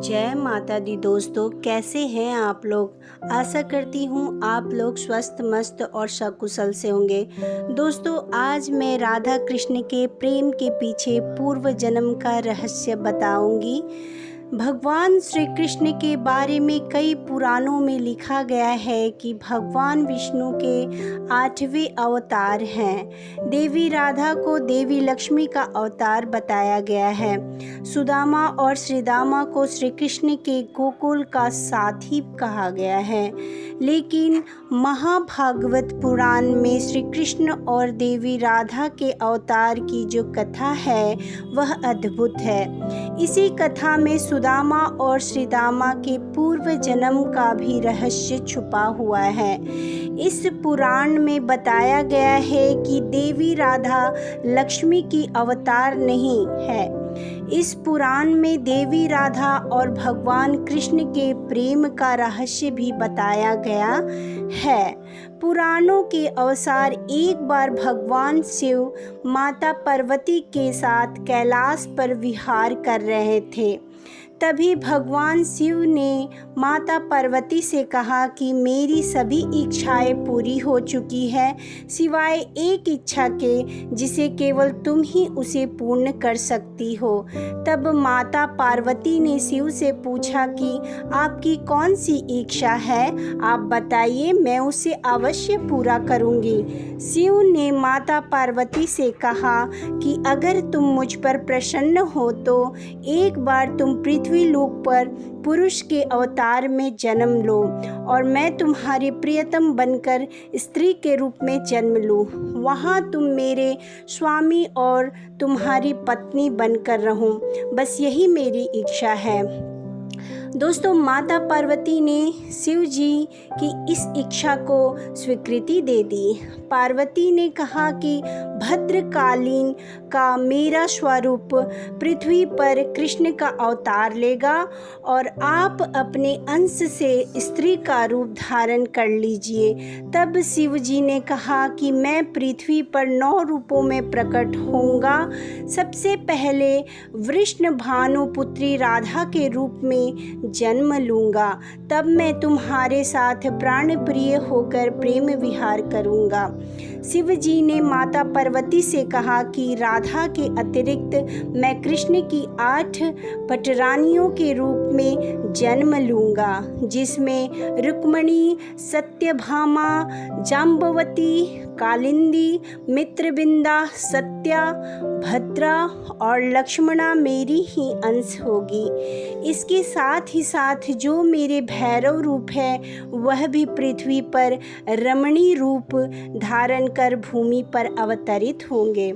जय माता दी दोस्तों, कैसे हैं आप लोग। आशा करती हूँ आप लोग स्वस्थ मस्त और सकुशल से होंगे। दोस्तों, आज मैं राधा कृष्ण के प्रेम के पीछे पूर्व जन्म का रहस्य बताऊंगी। भगवान श्री कृष्ण के बारे में कई पुराणों में लिखा गया है कि भगवान विष्णु के 8वें अवतार हैं। देवी राधा को देवी लक्ष्मी का अवतार बताया गया है। सुदामा और श्रीदामा को श्री कृष्ण के गोकुल का साथी कहा गया है। लेकिन महाभागवत पुराण में श्री कृष्ण और देवी राधा के अवतार की जो कथा है वह अद्भुत है। इसी कथा में सुदामा और श्रीदामा के पूर्व जन्म का भी रहस्य छुपा हुआ है। इस पुराण में बताया गया है कि देवी राधा लक्ष्मी की अवतार नहीं है। इस पुराण में देवी राधा और भगवान कृष्ण के प्रेम का रहस्य भी बताया गया है। पुराणों के अनुसार एक बार भगवान शिव माता पार्वती के साथ कैलाश पर विहार कर रहे थे। तभी भगवान शिव ने माता पार्वती से कहा कि मेरी सभी इच्छाएं पूरी हो चुकी है, सिवाय एक इच्छा के जिसे केवल तुम ही उसे पूर्ण कर सकती हो। तब माता पार्वती ने शिव से पूछा कि आपकी कौन सी इच्छा है, आप बताइए, मैं उसे अवश्य पूरा करूंगी। शिव ने माता पार्वती से कहा कि अगर तुम मुझ पर प्रसन्न हो तो एक बार तुम पृथ्वी लोक पर पुरुष के अवतार में जन्म लो और मैं तुम्हारी प्रियतम बनकर स्त्री के रूप में जन्म लूँ। वहाँ तुम मेरे स्वामी और तुम्हारी पत्नी बनकर रहूं। बस यही मेरी इच्छा है। दोस्तों, माता पार्वती ने शिव जी की इस इच्छा को स्वीकृति दे दी। पार्वती ने कहा कि भद्रकालीन का मेरा स्वरूप पृथ्वी पर कृष्ण का अवतार लेगा और आप अपने अंश से स्त्री का रूप धारण कर लीजिए। तब शिव जी ने कहा कि मैं पृथ्वी पर 9 रूपों में प्रकट होऊंगा। सबसे पहले वृष्ण भानु पुत्री राधा के रूप में जन्म लूँगा। तब मैं तुम्हारे साथ प्राण प्रिय होकर प्रेम विहार करूँगा। शिव जी ने माता पार्वती से कहा कि राधा के अतिरिक्त मैं कृष्ण की 8 पटरानियों के रूप में जन्म लूँगा, जिसमें रुक्मणी, सत्यभामा, जाम्बवती, कालिंदी, मित्रविंदा, सत्या, भद्रा और लक्ष्मणा मेरी ही अंश होगी। इसके साथ ही साथ जो मेरे भैरव रूप है वह भी पृथ्वी पर रमणी रूप धारण कर भूमि पर अवतरित होंगे।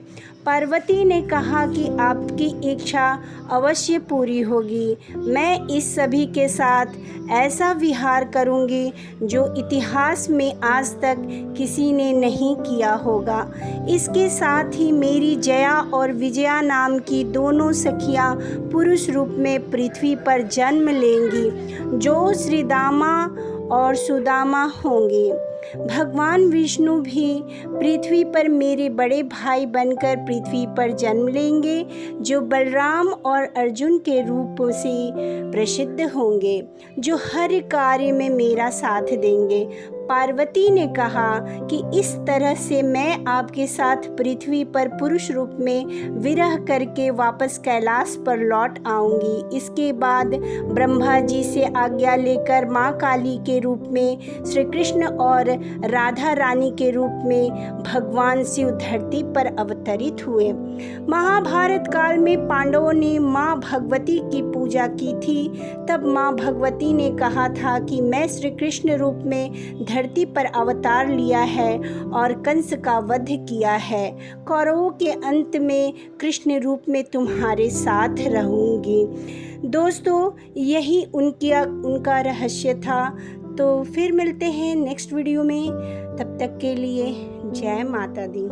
पार्वती ने कहा कि आपकी इच्छा अवश्य पूरी होगी। मैं इस सभी के साथ ऐसा विहार करूंगी जो इतिहास में आज तक किसी ने नहीं किया होगा। इसके साथ ही मेरी जया और विजया नाम की दोनों सखियां पुरुष रूप में पृथ्वी पर जन्म लेंगी, जो श्रीदामा और सुदामा होंगे। भगवान विष्णु भी पृथ्वी पर मेरे बड़े भाई बनकर पृथ्वी पर जन्म लेंगे, जो बलराम और अर्जुन के रूप से प्रसिद्ध होंगे, जो हर कार्य में मेरा साथ देंगे। पार्वती ने कहा कि इस तरह से मैं आपके साथ पृथ्वी पर पुरुष रूप में विरह करके वापस कैलाश पर लौट आऊंगी। इसके बाद ब्रह्मा जी से आज्ञा लेकर माँ काली के रूप में श्री कृष्ण और राधा रानी के रूप में भगवान शिव धरती पर अवतरित हुए। महाभारत काल में पांडवों ने माँ भगवती की पूजा की थी। तब माँ भगवती ने कहा था कि मैं श्री कृष्ण रूप में धरती पर अवतार लिया है और कंस का वध किया है। कौरवों के अंत में कृष्ण रूप में तुम्हारे साथ रहूंगी। दोस्तों, यही उनका रहस्य था। तो फिर मिलते हैं नेक्स्ट वीडियो में। तब तक के लिए जय माता दी।